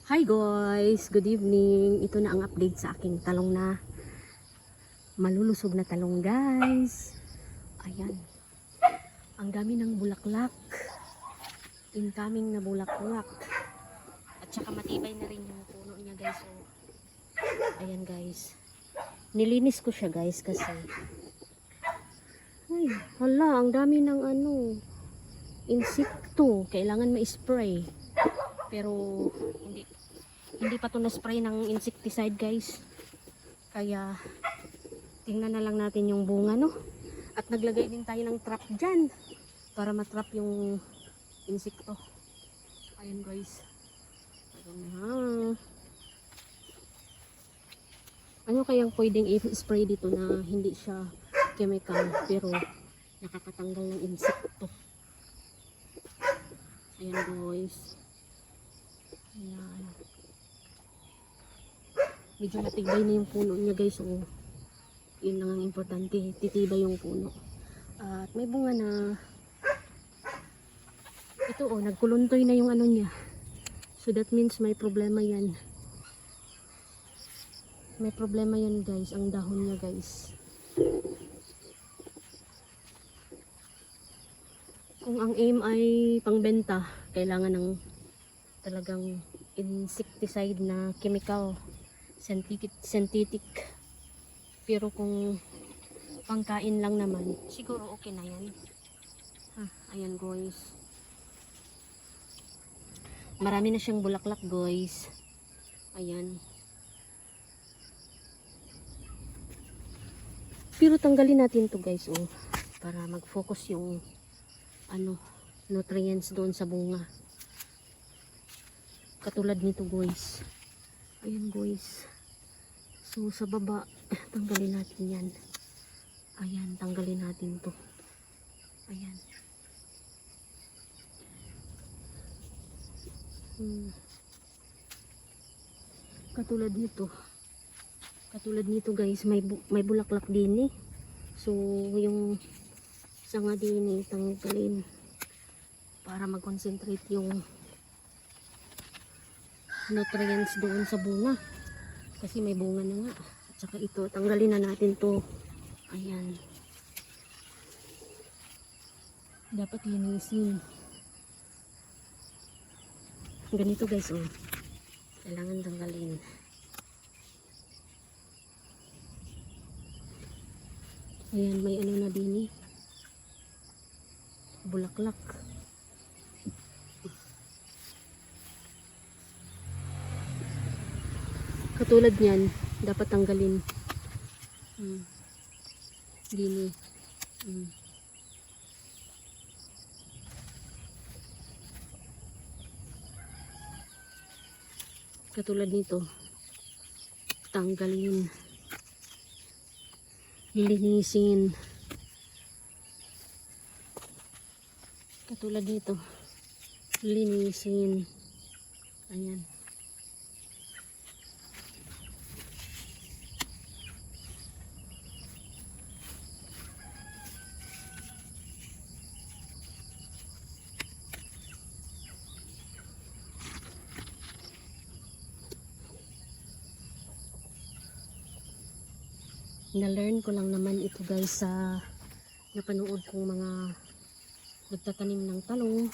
Hi guys! Good evening! Ito na ang update sa aking talong na malulusog na talong guys. Ayan. Ang dami ng bulaklak. Incoming na bulaklak. At saka matibay na rin yung puno niya guys. So, ayan guys. Nilinis ko siya guys kasi ay, hala, ang dami ng insekto. Kailangan ma-spray. Pero hindi pa to na-spray ng insecticide guys. Kaya tingnan na lang natin yung bunga no. At naglagay din tayo ng trap dyan para matrap yung insekto. Ayan guys. Ano kayang pwedeng i-spray dito na hindi siya chemical pero nakakatanggal ng insekto. Ayan guys. Ayan. Medyo matibay na yung puno niya guys. So, yun lang ang importante. Titibay yung puno. At may bunga na. Ito nagkuluntoy na yung niya. So that means may problema yan. May problema yan guys. Ang dahon niya guys. Kung ang aim ay pangbenta, kailangan ng talagang insecticide na chemical. Synthetic. Pero kung pangkain lang naman, siguro okay na yan. Ayan guys. Marami na siyang bulaklak guys. Ayan. Pero tanggalin natin to guys para mag-focus yung nutrients doon sa bunga. Katulad nito guys. Ayan guys. So sa baba, tanggalin natin yan. Ayan, tanggalin natin to. Ayan. Katulad nito. Katulad nito guys, may bulaklak din eh. So yung sanga din eh, tanggalin para mag-concentrate yung nutrients doon sa bunga. Kasi may bunga na nga. At saka ito, tanggalin na natin to. Ayan. Dapat linisin. Ganito guys kailangan tanggalin. Ayan, may na din eh. Bulaklak. Katulad niyan, dapat tanggalin. Dini. Katulad nito, tanggalin. Linisin. Katulad nito, linisin. Ayan. Na-learn ko lang naman ito guys sa napanood kong mga nagtatanim ng talong.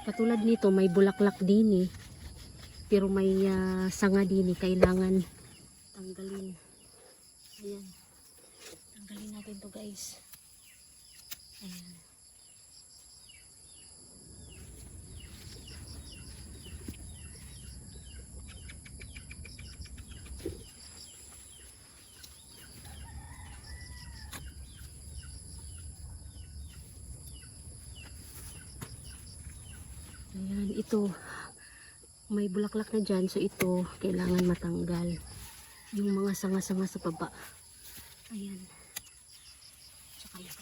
Katulad nito, may bulaklak din eh. Pero may sanga din eh. Kailangan tanggalin. Ayan. Tanggalin natin to guys. Ayan. Ayan, ito may bulaklak na dyan, so ito kailangan matanggal yung mga sanga-sanga sa baba. Ayan. Tsaka ito.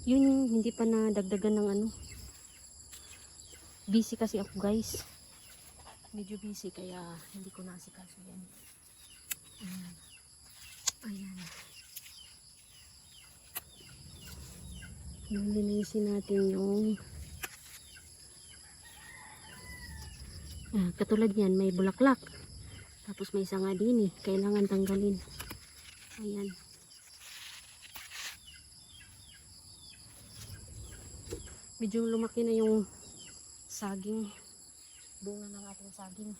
Yun, hindi pa na dagdagan ng busy kasi ako guys. medyo busy kaya hindi ko nasikaso yan. Ayan. Ayan. Lilinisin natin yung katulad yan, may bulaklak. Tapos may sanga din eh. Kailangan tanggalin. Ayan. Medyo lumaki na yung saging. Bunga ng ating saging.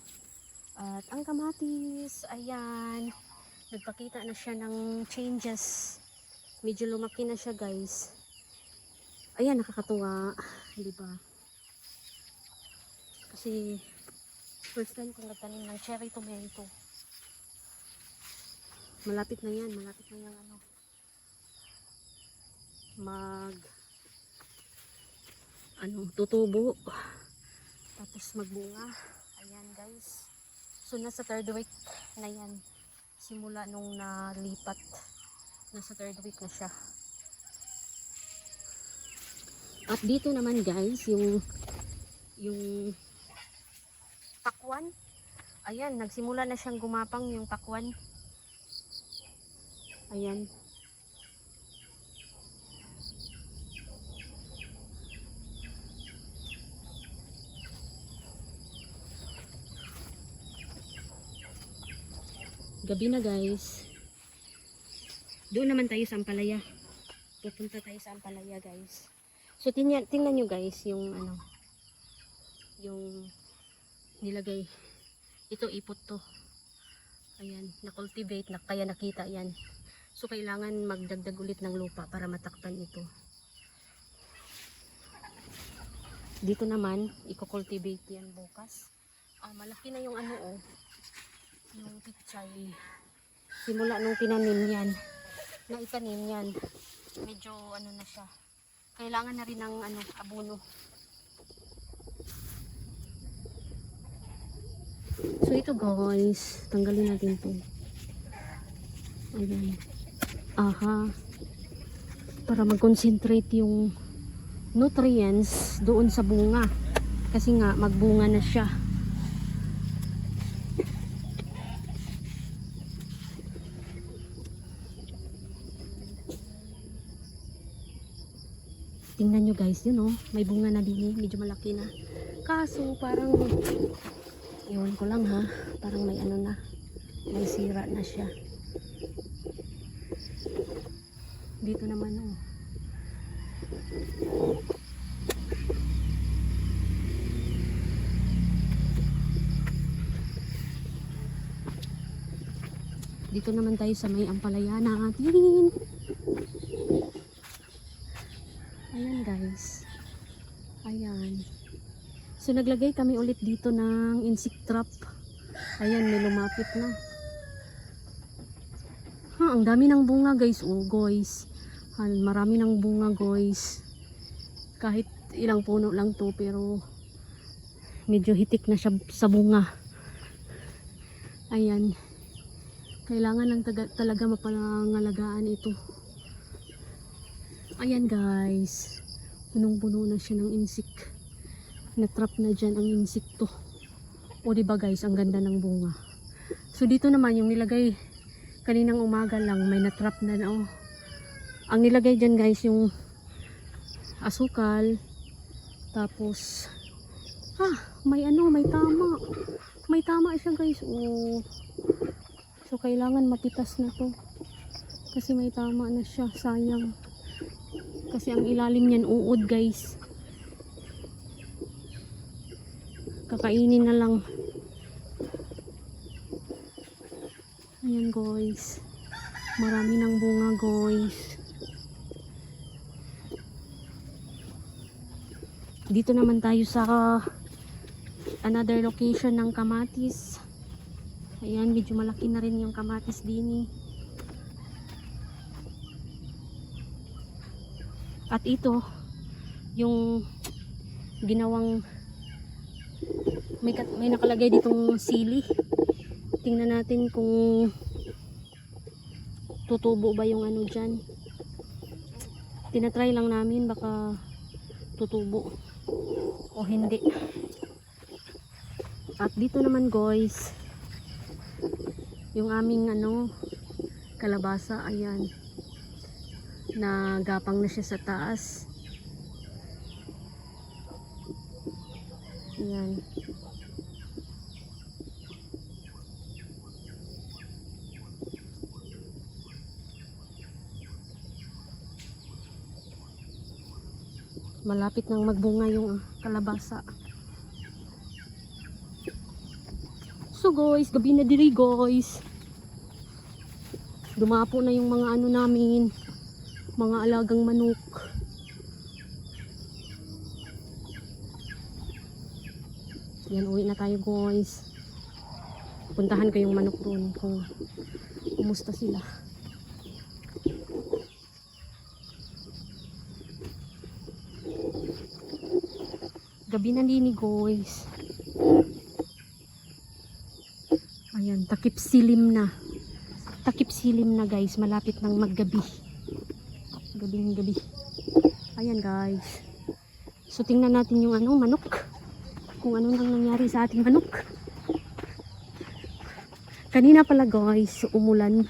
At ang kamatis, ayan. Nagpakita na siya ng changes. Medyo lumaki na siya, guys. Ayan, nakakatuwa. Di ba? Kasi first time kong nagtanim ng cherry tomato. Malapit na yan. Malapit na yung ano. Tutubo. Tapos magbunga. Ayan, guys. So, nasa third week na yan. Simula nung nalipat. Nasa third week na siya. At dito naman, guys, yung pakwan. Ayan, nagsimula na siyang gumapang yung pakwan. Ayan. Gabi na, guys. Doon naman tayo sa Ampalaya. Pupunta tayo sa Ampalaya, guys. So tingnan nyo, guys, yung yung nilagay. Ito ipot to. Ayan, na-cultivate na kaya nakita yan. So kailangan magdagdag ulit ng lupa para matakpan ito. Dito naman i-cultivate yan bukas. Malaki na yung yung pichay. Simula nung tinanim yan, na itanim yan, medyo na siya. Kailangan na rin ng abono. So ito, guys, tanggalin natin to. Ayan. Para mag-concentrate yung nutrients doon sa bunga. Kasi nga magbunga na siya. Tingnan nyo, guys, yun may bunga na din eh. Medyo malaki na. Kaso parang iwan ko lang ha. Parang may na. May sira na siya. Dito naman Dito naman tayo sa may Ampalaya natin. Ayan, guys. Ayan. So naglagay kami ulit dito ng insect trap. Ayan, may lumapit na. Ang dami ng bunga, guys. Guys. Marami ng bunga, guys. Kahit ilang puno lang to, pero medyo hitik na siya sa bunga. Ayan. Kailangan lang talaga mapangalagaan ito. Ayan, guys. Punong-puno na siya ng insect. Na-trap na dyan ang insekto. O diba, guys, ang ganda ng bunga. So dito naman yung nilagay kaninang umaga lang, may na-trap na Ang nilagay dyan, guys, yung asukal. Tapos may tama. May tama siya, guys. So kailangan mapitas na to. Kasi may tama na siya. Sayang. Kasi ang ilalim niyan uod, guys. Kakainin na lang. Ayan, guys. Marami ng bunga, guys. Dito naman tayo sa another location ng kamatis. Ayan, medyo malaki na rin yung kamatis din. At ito, yung ginawang may nakalagay ditong sili. Tingnan natin kung tutubo ba yung dyan. Tinatry lang namin, baka tutubo o hindi. At dito naman guys, yung aming kalabasa, ayan. Nagapang na siya sa taas. Ayan. Malapit nang magbunga yung kalabasa. So guys, gabi na diri guys. Dumapo na yung mga namin, mga alagang manok. Yan, uwi na tayo guys. Puntahan ko yung manok doon kung kumusta sila. Gabi na din guys. Ayan, takip silim na. Takip silim na guys, malapit nang maggabi. Gabing gabi. Ayan guys. So tingnan natin yung manok. Kung ano nang nangyari sa ating manok. Kanina pala guys, umulan.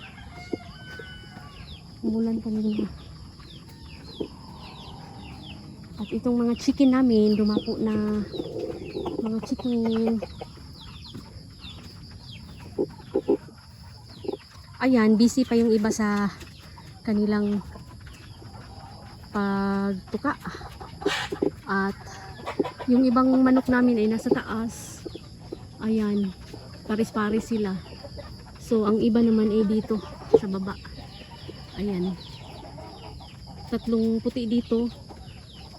Umulan kanina. At itong mga chicken namin, dumapo na. Mga chicken. Ayan, busy pa yung iba sa kanilang pagtuka. At yung ibang manok namin ay nasa taas. Ayan, paris-paris sila. So, ang iba naman ay dito sa baba. Ayan. 3 puti dito.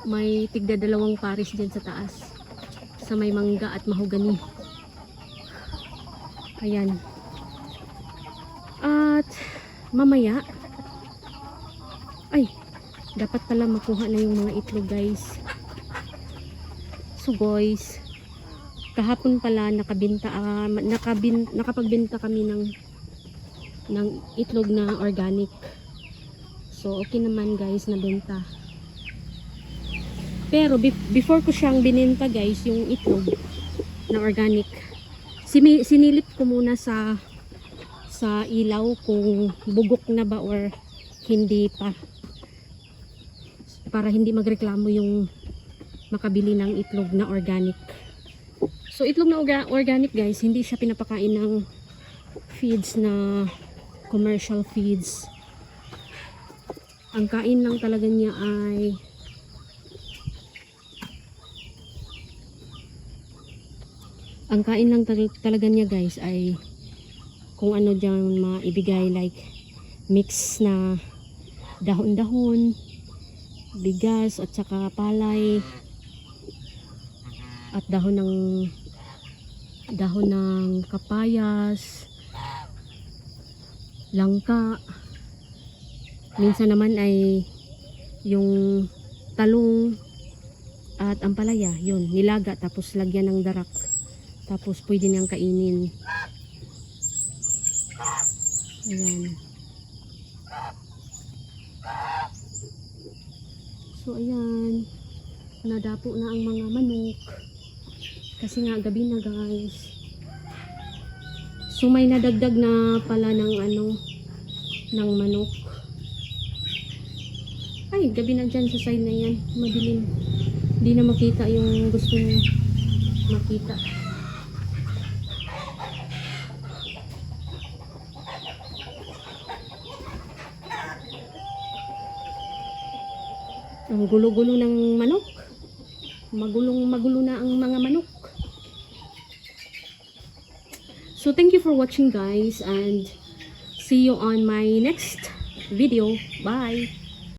May tigda 2 pares dyan sa taas. Sa may mangga at mahogani. Ayan. At mamaya ay dapat pala makuha na yung mga itlog guys. So guys, kahapon pala nakapagbenta kami ng itlog na organic. So okay naman guys, nabenta. Pero before ko siyang binenta guys, yung itlog na organic, sinilip ko muna sa ilaw kung bugok na ba or hindi pa, para hindi magreklamo yung makabili ng itlog na organic. So itlog na organic guys, hindi siya pinapakain ng feeds na commercial feeds. Ang kain lang talaga niya ay talaga niya guys ay kung ano dyan maibigay, like mix na dahon-dahon, bigas at saka palay at dahon ng kapayas, langka. Minsan naman ay yung talong at ampalaya, yun, nilaga tapos lagyan ng darak. Tapos pwede niyang kainin. Ayan. So ayan. Nadapo na ang mga manok. Kasi nga gabi na guys. So may nadagdag na pala ng ng manok. Ay, gabi na dyan sa side na yan. Madilim. Hindi na makita yung gusto nyo makita. Ang gulo-gulo ng manok. Magulo na ang mga manok. So thank you for watching guys, and see you on my next video. Bye.